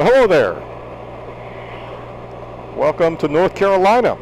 Hello there. Welcome to North Carolina.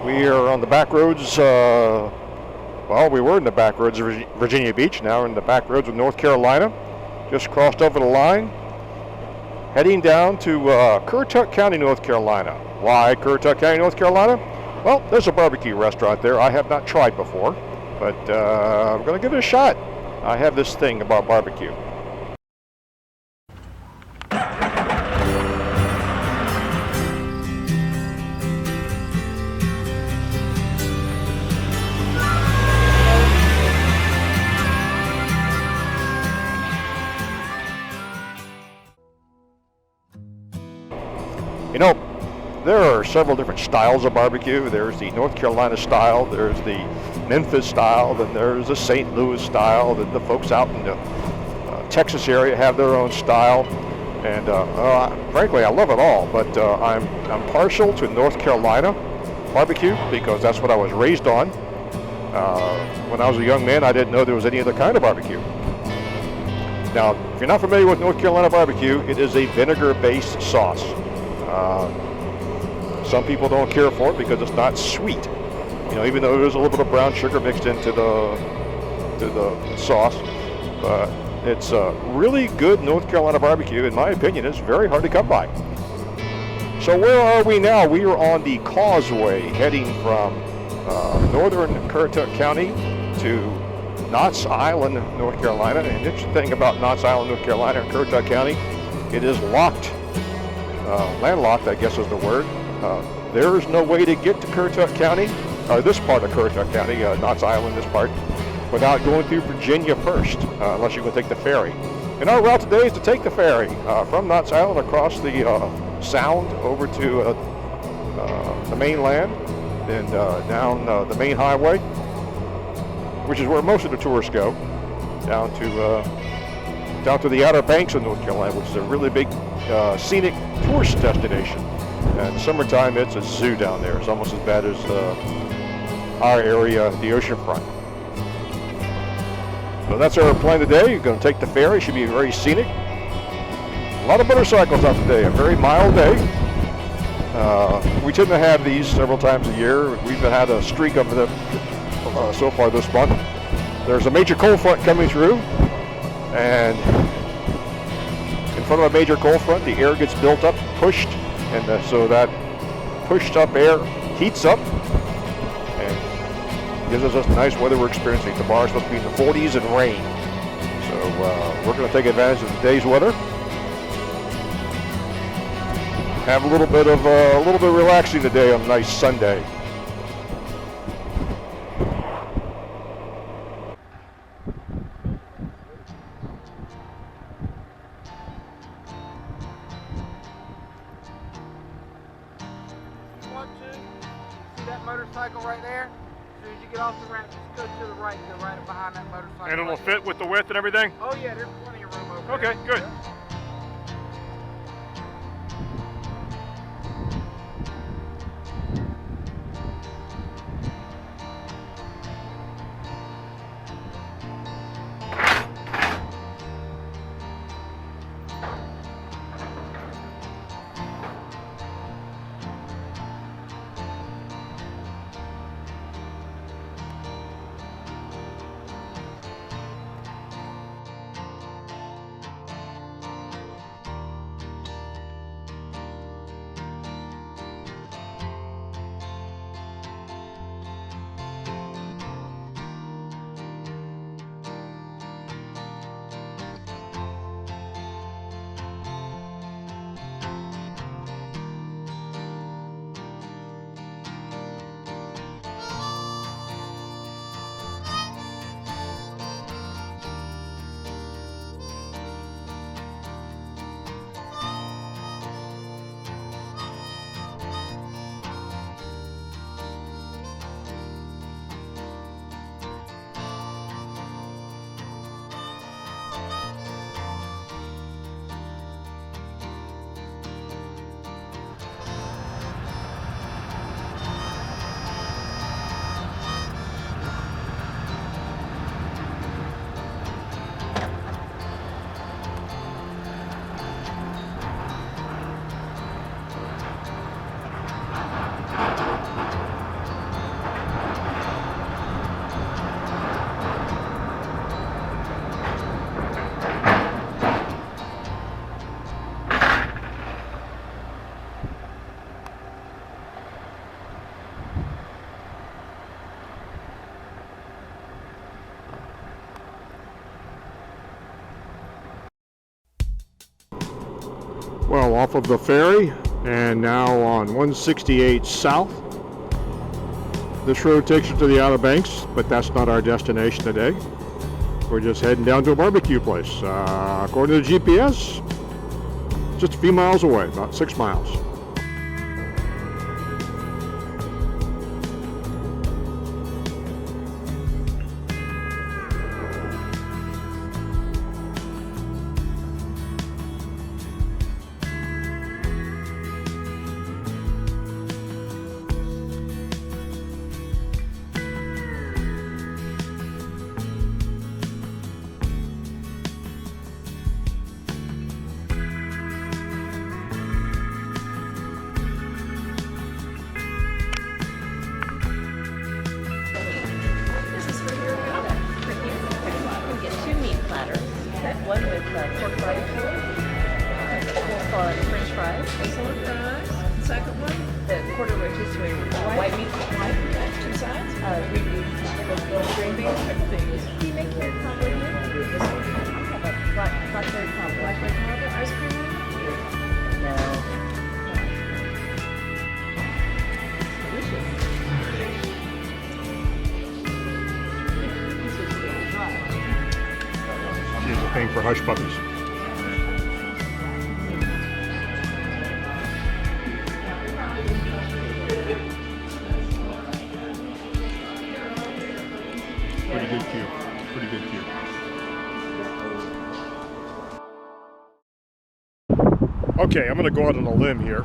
We are on the back roads, well, we were in the back roads of Virginia Beach, now we're in the back roads of North Carolina. Just crossed over the line, heading down to Currituck County, North Carolina. Why Currituck County, North Carolina? Well, there's a barbecue restaurant there I have not tried before, but I'm going to give it a shot. I have this thing about barbecue. You know, there are several different styles of barbecue. There's the North Carolina style, there's the Memphis style, then there's the St. Louis style, then the folks out in the Texas area have their own style. And frankly, I love it all, but I'm partial to North Carolina barbecue because that's what I was raised on. When I was a young man, I didn't know there was any other kind of barbecue. Now, if you're not familiar with North Carolina barbecue, it is a vinegar-based sauce. Some people don't care for it because it's not sweet. You know, even though there's a little bit of brown sugar mixed into the sauce, but it's really good North Carolina barbecue. In my opinion, it's very hard to come by. So where are we now? We are on the causeway heading from northern Currituck County to Knott's Island, North Carolina. And the interesting thing about Knott's Island, North Carolina, and Currituck County, it is locked. Landlocked, I guess is the word. There is no way to get to Currituck County, or this part of Currituck County, Knott's Island, this part, without going through Virginia first, unless you're going to take the ferry. And our route today is to take the ferry from Knott's Island across the Sound over to the mainland and down the main highway, which is where most of the tourists go, down to the Outer Banks of North Carolina, which is a really big scenic tourist destination. And summertime, it's a zoo down there. It's almost as bad as our area, the ocean front. So that's our plan today. You're going to take the ferry. Should be very scenic. A lot of motorcycles out today. A very mild day. We tend to have these several times a year. We've had a streak of them so far this month. There's a major cold front coming through, and in front of a major cold front, the air gets built up, pushed, and so that pushed up air heats up and gives us this nice weather we're experiencing. Tomorrow is supposed to be in the 40s and rain, so we're going to take advantage of today's weather. Have a little bit of relaxing today on a nice Sunday. Motorcycle right there. As soon as you get off the ramp, just go to the right, go right behind that motorcycle. And it'll fit with the width and everything? Oh yeah, there's plenty of room over there. Okay, good. Well, off of the ferry and now on 168 South. This road takes us to the Outer Banks, but that's not our destination today. We're just heading down to a barbecue place. According to the GPS, just a few miles away, about 6 miles. One with pork barbecue, we'll call it French fries. Pork fries. Second one. The quarter rotisserie white meat, Two sides. green beans, Green beans. Pickled beans. Do you make your combo here? This one? I have a blackberry combo. Blackberry combo. Ice cream on it? No. Delicious. This is really dry. She's a thing for hush puppies. Pretty good cue. Pretty good cue. Okay, I'm going to go out on a limb here.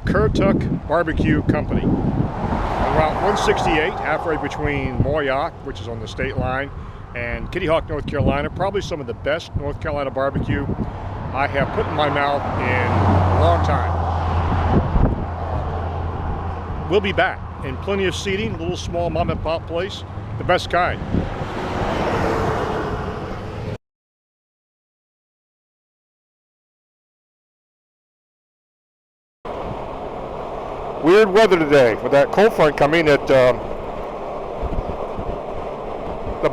Currituck BBQ Company. On Route 168, halfway between Moyock, which is on the state line, and Kitty Hawk, North Carolina. Probably some of the best North Carolina barbecue I have put in my mouth in a long time. We'll be back, and plenty of seating, little small mom and pop place, the best kind. Weird weather today with that cold front coming. The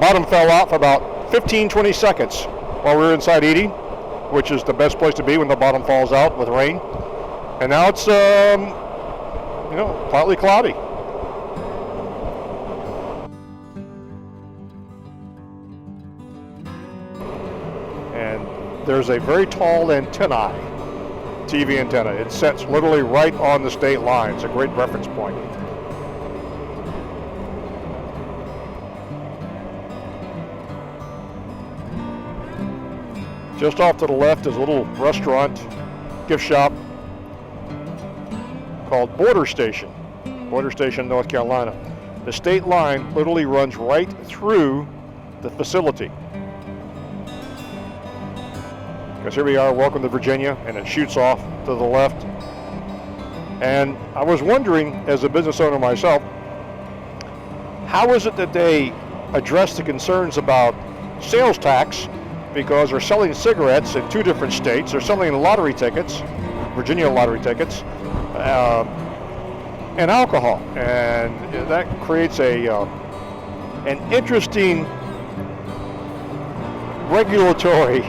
bottom fell out for about 15-20 seconds while we were inside eating, which is the best place to be when the bottom falls out with rain. And now it's partly cloudy. And there's a very tall antennae, TV antenna. It sets literally right on the state line. It's a great reference point. Just off to the left is a little restaurant, gift shop called Border Station, North Carolina. The state line literally runs right through the facility. Because here we are, welcome to Virginia, and it shoots off to the left. And I was wondering, as a business owner myself, how is it that they address the concerns about sales tax, because they're selling cigarettes in 2 different states, they're selling lottery tickets, Virginia lottery tickets, and alcohol. And that creates an interesting regulatory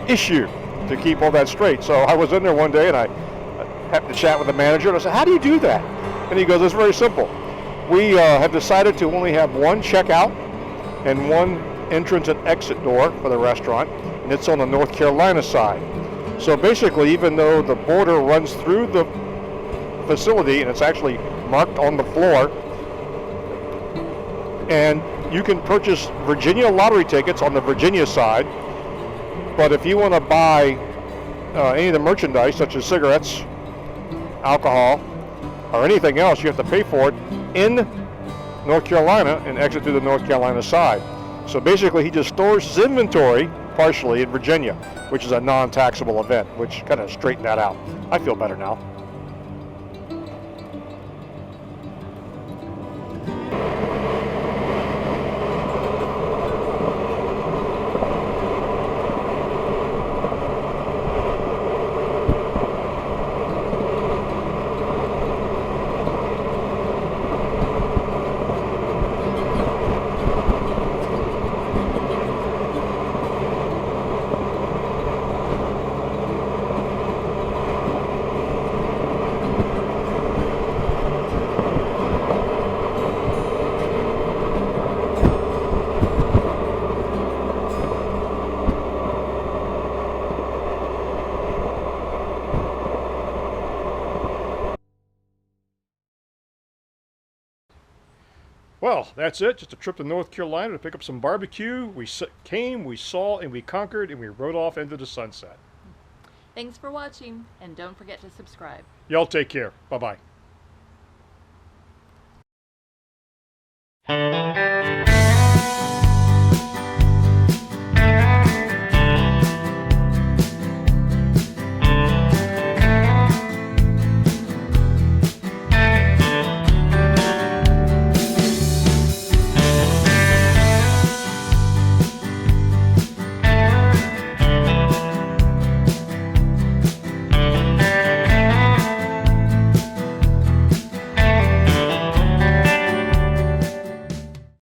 issue to keep all that straight. So I was in there one day and I happened to chat with the manager and I said, how do you do that? And he goes, it's very simple. We have decided to only have one checkout and one entrance and exit door for the restaurant, and it's on the North Carolina side. So basically, even though the border runs through the facility and it's actually marked on the floor, and you can purchase Virginia lottery tickets on the Virginia side, but if you want to buy any of the merchandise, such as cigarettes, alcohol, or anything else, you have to pay for it in North Carolina and exit through the North Carolina side. So basically, he just stores his inventory partially in Virginia, which is a non-taxable event, which kind of straightened that out. I feel better now. Well, that's it. Just a trip to North Carolina to pick up some barbecue. We came, we saw, and we conquered, and we rode off into the sunset. Thanks for watching, and don't forget to subscribe. Y'all take care. Bye-bye.